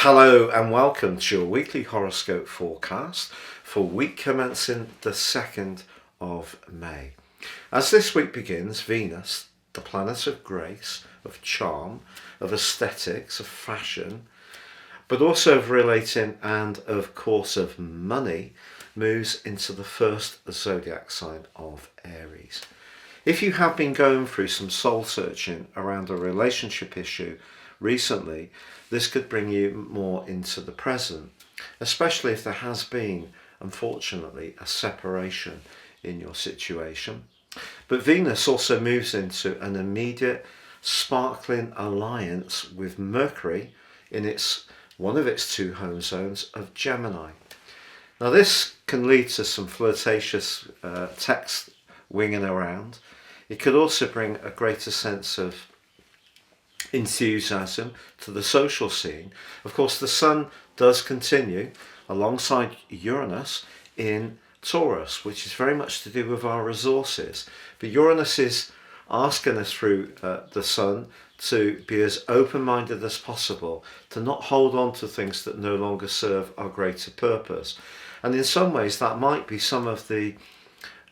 Hello and welcome to your weekly horoscope forecast for week commencing the 2nd of May. As this week begins, Venus, the planet of grace, of charm, of aesthetics, of fashion, but also of relating and of course of money, moves into the first zodiac sign of Aries. If you have been going through some soul searching around a relationship issue recently, this could bring you more into the present, especially if there has been, unfortunately, a separation in your situation. But Venus also moves into an immediate, sparkling alliance with Mercury in one of its two home zones of Gemini. Now this can lead to some flirtatious text winging around. It could also bring a greater sense of enthusiasm to the social scene. Of course, the Sun does continue alongside Uranus in Taurus, which is very much to do with our resources. But Uranus is asking us through the Sun to be as open-minded as possible, to not hold on to things that no longer serve our greater purpose. And in some ways that might be some of the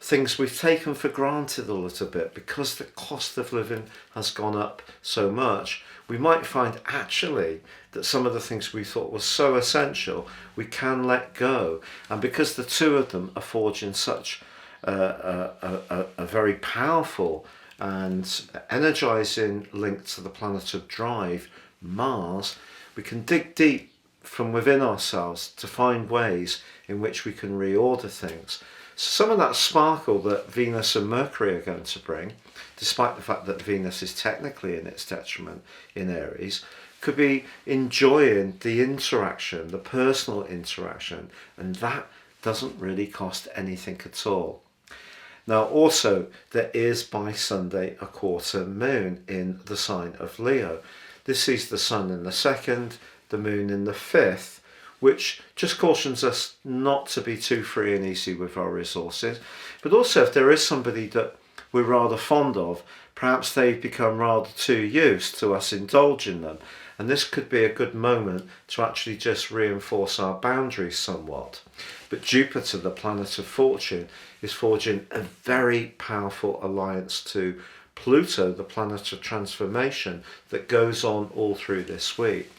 things we've taken for granted a little bit because the cost of living has gone up so much. We might find actually that some of the things we thought were so essential we can let go, and because the two of them are forging such a very powerful and energizing link to the planet of drive, Mars, we can dig deep from within ourselves to find ways in which we can reorder things. Some of that sparkle that Venus and Mercury are going to bring, despite the fact that Venus is technically in its detriment in Aries, could be enjoying the interaction, the personal interaction, and that doesn't really cost anything at all. Now also, there is by Sunday a quarter moon in the sign of Leo. This sees the Sun in the 2nd, the Moon in the 5th, which just cautions us not to be too free and easy with our resources. But also, if there is somebody that we're rather fond of, perhaps they've become rather too used to us indulging them. And this could be a good moment to actually just reinforce our boundaries somewhat. But Jupiter, the planet of fortune, is forging a very powerful alliance to Pluto, the planet of transformation, that goes on all through this week.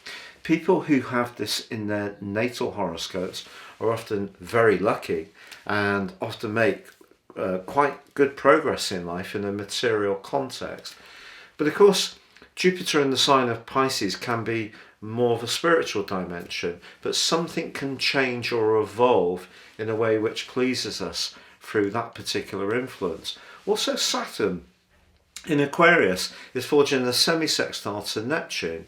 People who have this in their natal horoscopes are often very lucky and often make quite good progress in life in a material context. But of course, Jupiter in the sign of Pisces can be more of a spiritual dimension, but something can change or evolve in a way which pleases us through that particular influence. Also, Saturn in Aquarius is forging a semi-sextile to Neptune.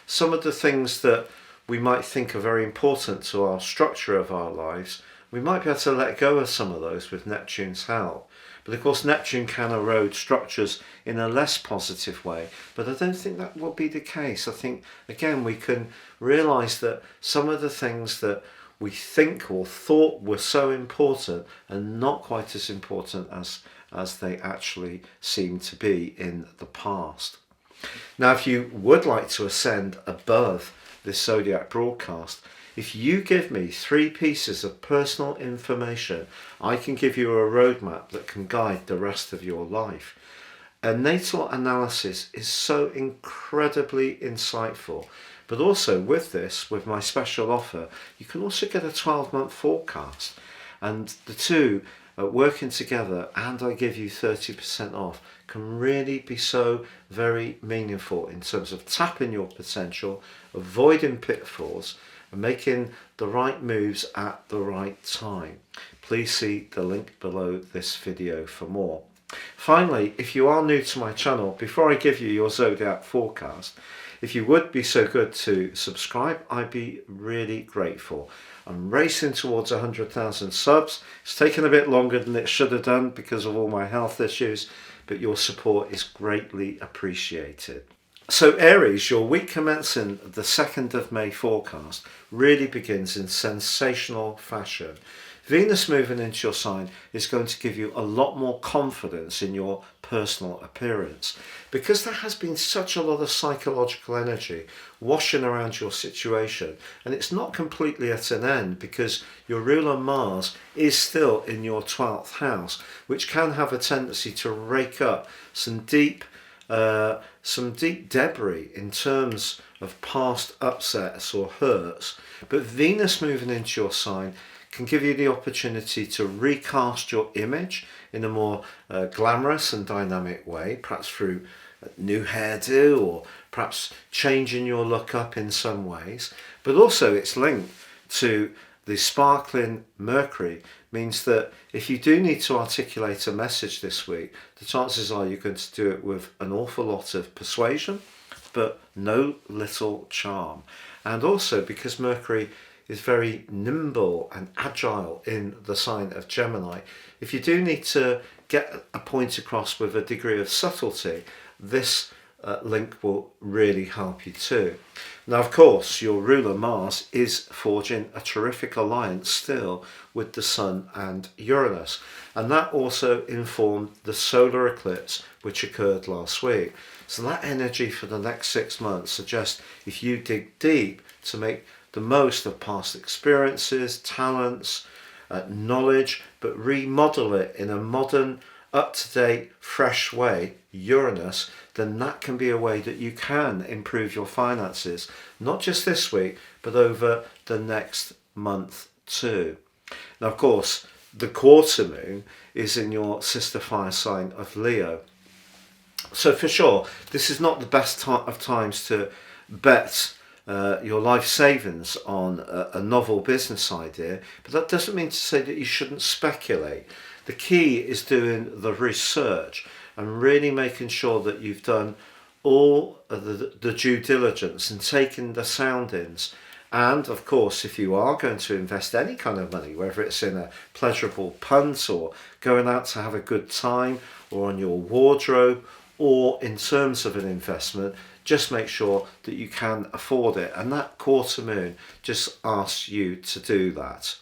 Some of the things that we might think are very important to our structure of our lives, we might be able to let go of some of those with Neptune's help. But of course Neptune can erode structures in a less positive way, but I don't think that will be the case. I think again we can realise that some of the things that we think or thought were so important are not quite as important as they actually seem to be in the past. Now, if you would like to ascend above this Zodiac broadcast, if you give me 3 pieces of personal information, I can give you a roadmap that can guide the rest of your life. A natal analysis is so incredibly insightful, but also with this, with my special offer, you can also get a 12-month forecast, and the two working together, and I give you 30% off, can really be so very meaningful in terms of tapping your potential, avoiding pitfalls, and making the right moves at the right time. Please see the link below this video for more. Finally, if you are new to my channel, before I give you your Zodiac forecast, if you would be so good to subscribe, I'd be really grateful. I'm racing towards 100,000 subs. It's taken a bit longer than it should have done because of all my health issues, but your support is greatly appreciated. So Aries, your week commencing the 2nd of May forecast really begins in sensational fashion. Venus moving into your sign is going to give you a lot more confidence in your personal appearance, because there has been such a lot of psychological energy washing around your situation, and it's not completely at an end because your ruler Mars is still in your 12th house, which can have a tendency to rake up some deep debris in terms of past upsets or hurts. But Venus moving into your sign can give you the opportunity to recast your image in a more glamorous and dynamic way, perhaps through a new hairdo or perhaps changing your look up in some ways. But also it's linked to the sparkling Mercury, means that if you do need to articulate a message this week, the chances are you're going to do it with an awful lot of persuasion, but no little charm. And also because Mercury is very nimble and agile in the sign of Gemini, if you do need to get a point across with a degree of subtlety, this link will really help you too. Now, of course, your ruler Mars is forging a terrific alliance still with the Sun and Uranus, and that also informed the solar eclipse which occurred last week. So that energy for the next 6 months suggests if you dig deep to make the most of past experiences, talents, knowledge, but remodel it in a modern, up-to-date, fresh way, Uranus, then that can be a way that you can improve your finances, not just this week, but over the next month too. Now, of course, the quarter moon is in your sister fire sign of Leo. So for sure, this is not the best of times to bet your life savings on a novel business idea, but that doesn't mean to say that you shouldn't speculate. The key is doing the research and really making sure that you've done all of the due diligence and taken the soundings. And of course, if you are going to invest any kind of money, whether it's in a pleasurable punt or going out to have a good time or on your wardrobe or in terms of an investment, just make sure that you can afford it. And that quarter moon just asks you to do that.